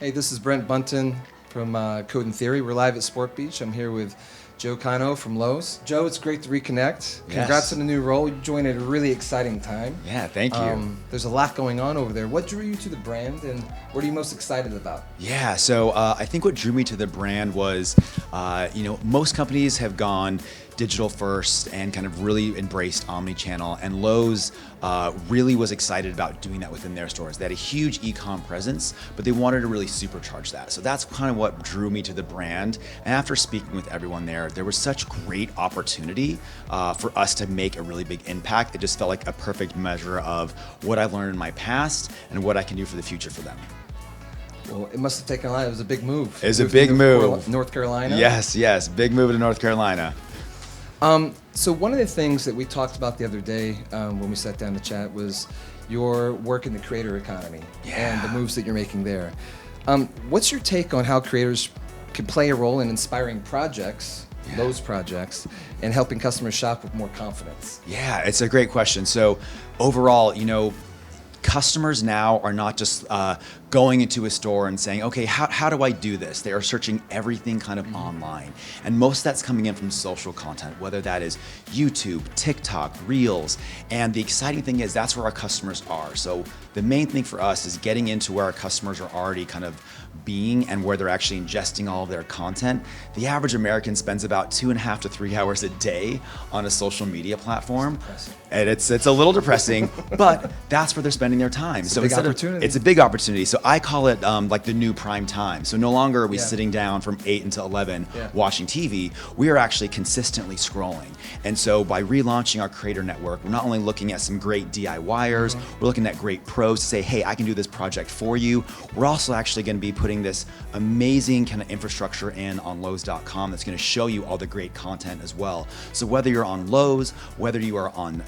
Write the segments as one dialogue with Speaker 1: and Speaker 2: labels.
Speaker 1: Hey, this is Brent Buntin from Code and Theory. We're live at Sport Beach. I'm here with Joe Cano from Lowe's. Joe, it's great to reconnect. Congrats
Speaker 2: Yes.
Speaker 1: on the new role. You joined at a really exciting time.
Speaker 2: Yeah, thank you.
Speaker 1: There's a lot going on over there. What drew you to the brand, and what are you most excited about?
Speaker 2: Yeah, so I think what drew me to the brand was, most companies have gone digital first and kind of really embraced omni-channel, and Lowe's really was excited about doing that within their stores. They had a huge e-com presence, but they wanted to really supercharge that. So that's kind of what drew me to the brand. And after speaking with everyone there was such great opportunity for us to make a really big impact. It just felt like a perfect measure of what I learned in my past and what I can do for the future for them.
Speaker 1: Well, it must have taken a lot. It was a big move.
Speaker 2: It was a big move.
Speaker 1: North Carolina?
Speaker 2: Yes, big move to North Carolina.
Speaker 1: So one of the things that we talked about the other day when we sat down to chat was your work in the creator economy and the moves that you're making there. What's your take on how creators can play a role in inspiring projects, those projects, and helping customers shop with more confidence?
Speaker 2: Yeah, it's a great question. So overall, customers now are not just going into a store and saying, okay, how do I do this? They are searching everything kind of online. And most of that's coming in from social content, whether that is YouTube, TikTok, Reels. And the exciting thing is that's where our customers are. So the main thing for us is getting into where our customers are already kind of being and where they're actually ingesting all of their content. The average American spends about 2.5 to 3 hours a day on a social media platform. And it's a little depressing, but that's where they're spending their time.
Speaker 1: It's a big opportunity.
Speaker 2: It's a big opportunity. So I call it like the new prime time. So no longer are we sitting down from 8 until 11 watching TV. We are actually consistently scrolling. And so by relaunching our creator network, we're not only looking at some great DIYers, we're looking at great pros to say, hey, I can do this project for you. We're also actually going to be putting this amazing kind of infrastructure in on Lowes.com that's going to show you all the great content as well. So whether you're on Lowe's, whether you are on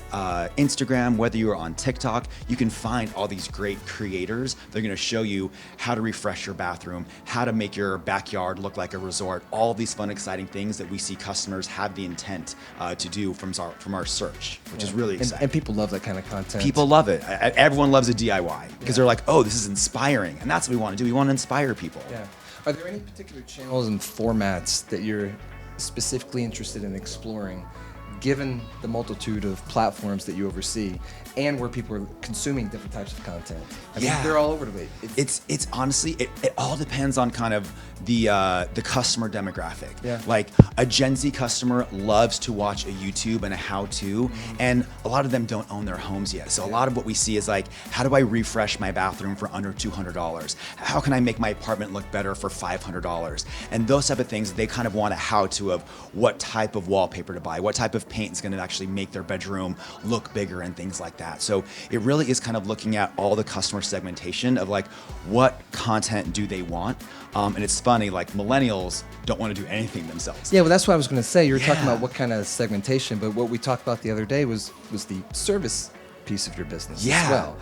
Speaker 2: Instagram, whether you are on TikTok, you can find all these great creators. They're going to show you how to refresh your bathroom, how to make your backyard look like a resort, all these fun, exciting things that we see customers have the intent to do from our search, which is really exciting.
Speaker 1: And people love that kind of content.
Speaker 2: People love it. Everyone loves a DIY because they're like, oh, this is inspiring. And that's what we want to do. We want to inspire people.
Speaker 1: Yeah. Are there any particular channels and formats that you're specifically interested in exploring, given the multitude of platforms that you oversee and where people are consuming different types of content? I mean, they're all over the place.
Speaker 2: It's honestly, it all depends on kind of the customer demographic.
Speaker 1: Yeah.
Speaker 2: Like a Gen Z customer loves to watch a YouTube and a how-to, and a lot of them don't own their homes yet. So a lot of what we see is like, how do I refresh my bathroom for under $200? How can I make my apartment look better for $500? And those type of things, they kind of want a how-to of what type of wallpaper to buy, what type of paint is going to actually make their bedroom look bigger and things like that. So it really is kind of looking at all the customer segmentation of like, what content do they want? And it's funny, like millennials don't want to do anything themselves.
Speaker 1: Yeah, well, that's what I was going to say. You were talking about what kind of segmentation, but what we talked about the other day was the service piece of your business as well.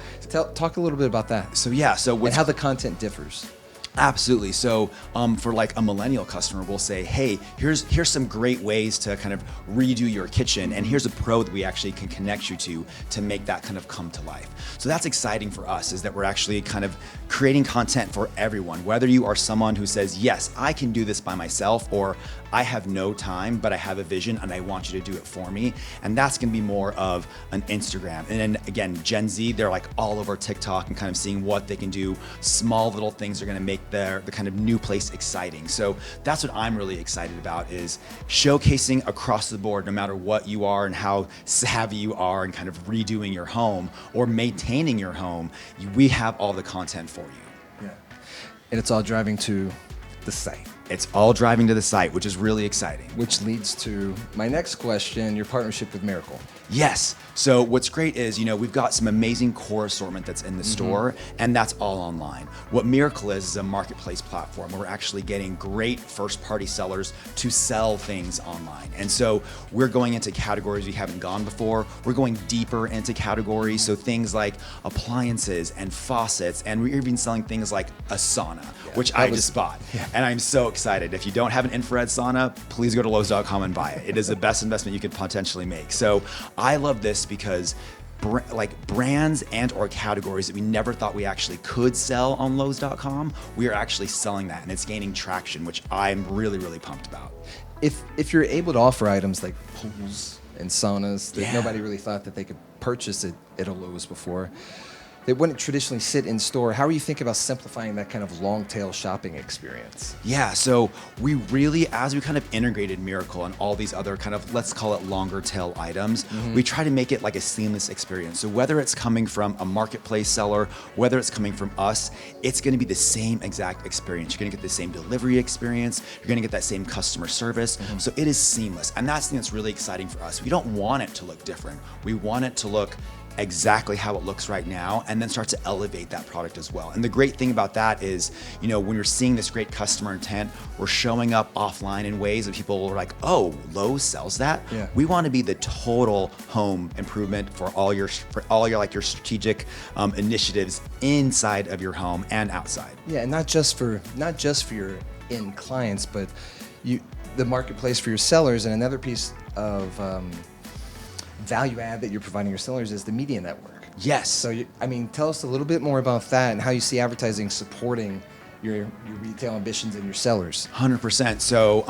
Speaker 1: Talk a little bit about that.
Speaker 2: So
Speaker 1: and how the content differs.
Speaker 2: Absolutely. So for like a millennial customer, we'll say, hey, here's some great ways to kind of redo your kitchen, and here's a pro that we actually can connect you to make that kind of come to life. So that's exciting for us, is that we're actually kind of creating content for everyone, whether you are someone who says, yes, I can do this by myself, or I have no time, but I have a vision and I want you to do it for me. And that's going to be more of an Instagram. And then again, Gen Z, they're like all over TikTok and kind of seeing what they can do. Small little things are going to make the kind of new place exciting. So that's what I'm really excited about, is showcasing across the board, no matter what you are and how savvy you are and kind of redoing your home or maintaining your home, we have all the content for you.
Speaker 1: Yeah. And it's all driving to the site.
Speaker 2: It's all driving to the site, which is really exciting.
Speaker 1: Which leads to my next question, your partnership with Miracle.
Speaker 2: Yes. So what's great is, we've got some amazing core assortment that's in the store, and that's all online. What Miracle is a marketplace platform where we're actually getting great first-party sellers to sell things online. And so we're going into categories we haven't gone before. We're going deeper into categories, so things like appliances and faucets, and we're even selling things like a sauna, which I just bought. And I'm so excited. If you don't have an infrared sauna, please go to Lowes.com and buy it. It is the best investment you could potentially make. So I love this because like brands and or categories that we never thought we actually could sell on Lowe's.com. We are actually selling that, and it's gaining traction, which I'm really, really pumped about.
Speaker 1: If you're able to offer items like pools and saunas that
Speaker 2: Yeah.
Speaker 1: nobody really thought that they could purchase at a Lowe's before, that wouldn't traditionally sit in store, how are you thinking about simplifying that kind of long tail shopping experience?
Speaker 2: Yeah, so we really, as we kind of integrated Miracle and all these other kind of, let's call it longer tail items, we try to make it like a seamless experience. So whether it's coming from a marketplace seller, whether it's coming from us, it's gonna be the same exact experience. You're gonna get the same delivery experience, you're gonna get that same customer service. So it is seamless. And that's the thing that's really exciting for us. We don't want it to look different. We want it to look exactly how it looks right now, and then start to elevate that product as well. And the great thing about that is, you know, when you're seeing this great customer intent, we're showing up offline in ways that people are like, oh, Lowe's sells that.
Speaker 1: Yeah.
Speaker 2: We want to be the total home improvement for all your like your strategic initiatives inside of your home and outside.
Speaker 1: Yeah, and not just for your end clients, but the marketplace for your sellers. And another piece of value add that you're providing your sellers is the media network.
Speaker 2: Yes.
Speaker 1: So, tell us a little bit more about that and how you see advertising supporting your retail ambitions and your sellers.
Speaker 2: 100%. So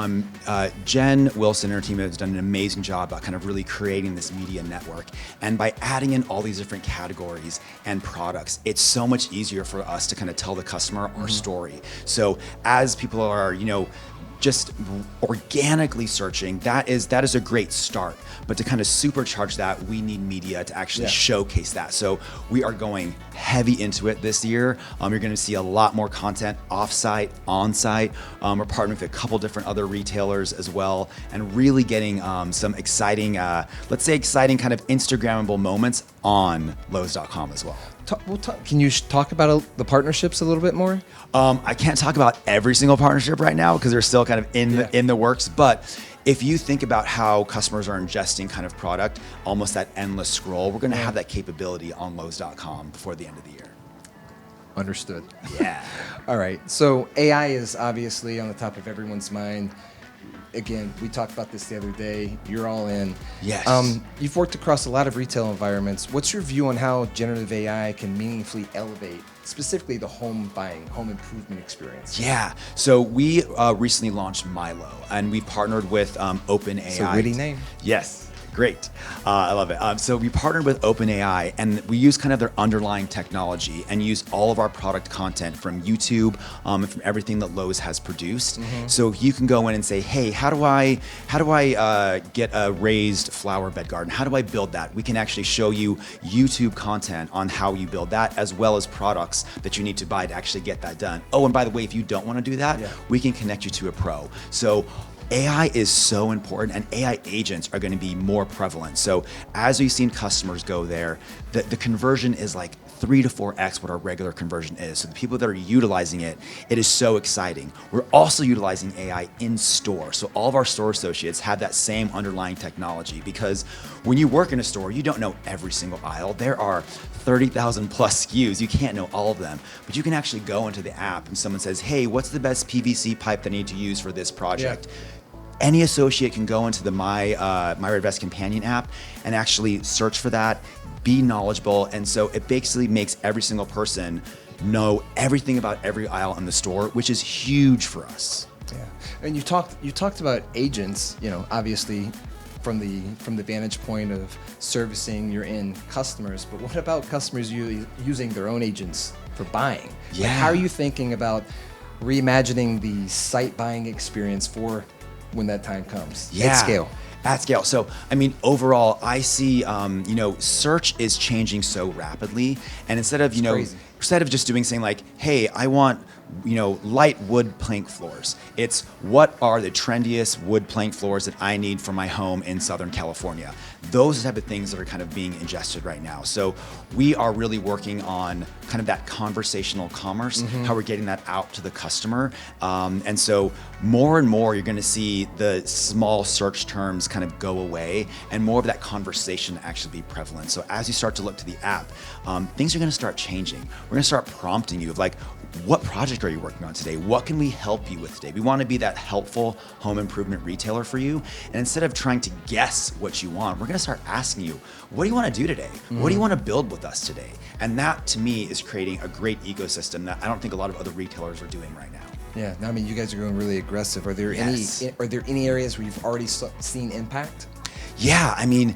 Speaker 2: Jen Wilson and her team has done an amazing job about kind of really creating this media network. And by adding in all these different categories and products, it's so much easier for us to kind of tell the customer our story. So as people are, just organically searching, that is a great start. But to kind of supercharge that, we need media to actually showcase that. So we are going heavy into it this year. You're going to see a lot more content off-site, on-site. We're partnering with a couple different other retailers as well, and really getting some exciting, exciting kind of Instagrammable moments on Lowe's.com as well.
Speaker 1: Can you talk about the partnerships a little bit more?
Speaker 2: I can't talk about every single partnership right now because they're still kind of in the works, but if you think about how customers are ingesting kind of product, almost that endless scroll, we're going to have that capability on Lowe's.com before the end of the year.
Speaker 1: Understood.
Speaker 2: Yeah.
Speaker 1: All right. So AI is obviously on the top of everyone's mind. Again, we talked about this the other day. You're all in.
Speaker 2: Yes.
Speaker 1: You've worked across a lot of retail environments. What's your view on how generative AI can meaningfully elevate specifically the home improvement experience?
Speaker 2: Yeah. So we recently launched Milo, and we partnered with OpenAI.
Speaker 1: It's a witty name.
Speaker 2: Yes. Great. I love it. So we partnered with OpenAI, and we use kind of their underlying technology and use all of our product content from YouTube and from everything that Lowe's has produced. So you can go in and say, hey, how do I get a raised flower bed garden? How do I build that? We can actually show you YouTube content on how you build that, as well as products that you need to buy to actually get that done. Oh, and by the way, if you don't want to do that, we can connect you to a pro. So AI is so important, and AI agents are going to be more prevalent. So as we've seen customers go there, the conversion is like 3 to 4x what our regular conversion is. So the people that are utilizing it, it is so exciting. We're also utilizing AI in store. So all of our store associates have that same underlying technology, because when you work in a store, you don't know every single aisle. There are 30,000 plus SKUs. You can't know all of them, but you can actually go into the app and someone says, hey, what's the best PVC pipe that I need to use for this project? Any associate can go into the My Red Vest Companion app and actually search for that, be knowledgeable. And so it basically makes every single person know everything about every aisle in the store, which is huge for us.
Speaker 1: Yeah. And you talked about agents, obviously from the vantage point of servicing your end customers, but what about customers using their own agents for buying?
Speaker 2: Yeah.
Speaker 1: Like, how are you thinking about reimagining the site buying experience for when that time comes at scale?
Speaker 2: At scale. So, overall, I see, search is changing so rapidly, and instead of just doing saying like, hey, I want, light wood plank floors, it's what are the trendiest wood plank floors that I need for my home in Southern California. Those type of things that are kind of being ingested right now. So we are really working on kind of that conversational commerce, how we're getting that out to the customer. And so more and more, you're going to see the small search terms kind of go away and more of that conversation actually be prevalent. So as you start to look to the app, things are going to start changing. We're going to start prompting you of like, what project are you working on today? What can we help you with today? We want to be that helpful home improvement retailer for you. And instead of trying to guess what you want, we're going to start asking you, what do you want to do today? What do you want to build with us today? And that to me is creating a great ecosystem that I don't think a lot of other retailers are doing right now.
Speaker 1: Yeah, no, I mean, you guys are going really aggressive. Are there any areas where you've already seen impact?
Speaker 2: Yeah, I mean,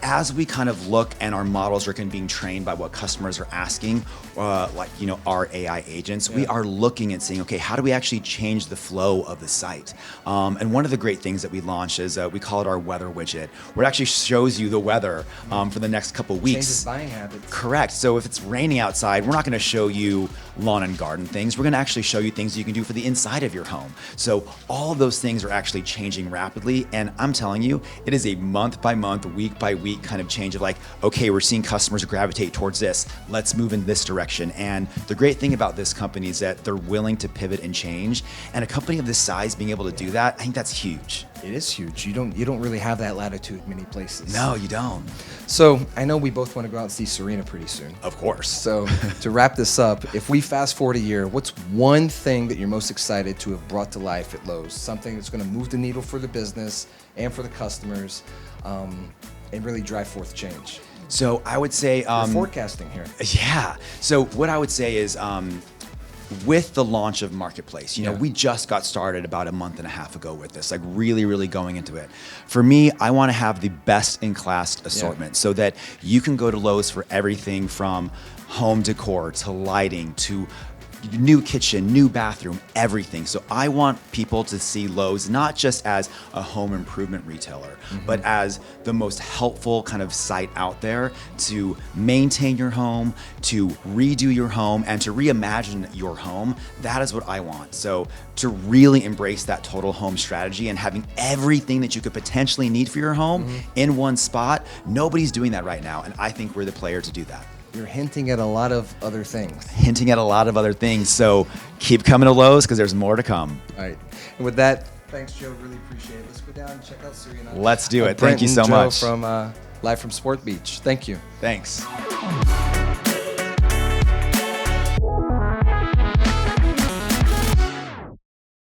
Speaker 2: as we kind of look and our models are kind of being trained by what customers are asking, like, you know, our AI agents, we are looking and saying, okay, how do we actually change the flow of the site? And one of the great things that we launched is we call it our weather widget, where it actually shows you the weather for the next couple weeks.
Speaker 1: Changes buying habits.
Speaker 2: Correct. So if it's raining outside, we're not going to show you lawn and garden things. We're going to actually show you things you can do for the inside of your home. So all of those things are actually changing rapidly. And I'm telling you, it is a month by month, week by week kind of change of like, okay, we're seeing customers gravitate towards this. Let's move in this direction. And the great thing about this company is that they're willing to pivot and change. And a company of this size being able to do that, I think that's huge.
Speaker 1: It is huge. You don't really have that latitude many places.
Speaker 2: No, you don't.
Speaker 1: So I know we both want to go out and see Serena pretty soon.
Speaker 2: Of course.
Speaker 1: So to wrap this up, if we fast forward a year, what's one thing that you're most excited to have brought to life at Lowe's? Something that's going to move the needle for the business and for the customers, and really drive forth change.
Speaker 2: So I would say
Speaker 1: You're forecasting here.
Speaker 2: Yeah. So what I would say is with the launch of Marketplace, you know, we just got started about a month and a half ago with this, like really going into it. For me, I want to have the best in class assortment so that you can go to Lowe's for everything from home decor to lighting to new kitchen, new bathroom, everything. So I want people to see Lowe's not just as a home improvement retailer, but as the most helpful kind of site out there to maintain your home, to redo your home, and to reimagine your home. That is what I want. So to really embrace that total home strategy and having everything that you could potentially need for your home in one spot, nobody's doing that right now. And I think we're the player to do that.
Speaker 1: You're hinting at a lot of other things.
Speaker 2: Hinting at a lot of other things. So keep coming to Lowe's because there's more to come.
Speaker 1: All right. And with that, thanks, Joe. Really appreciate it. Let's go down and check out Serena.
Speaker 2: Let's do it.
Speaker 1: Brent
Speaker 2: Thank you so
Speaker 1: and Joe
Speaker 2: much.
Speaker 1: From live from Sport Beach. Thank you.
Speaker 2: Thanks.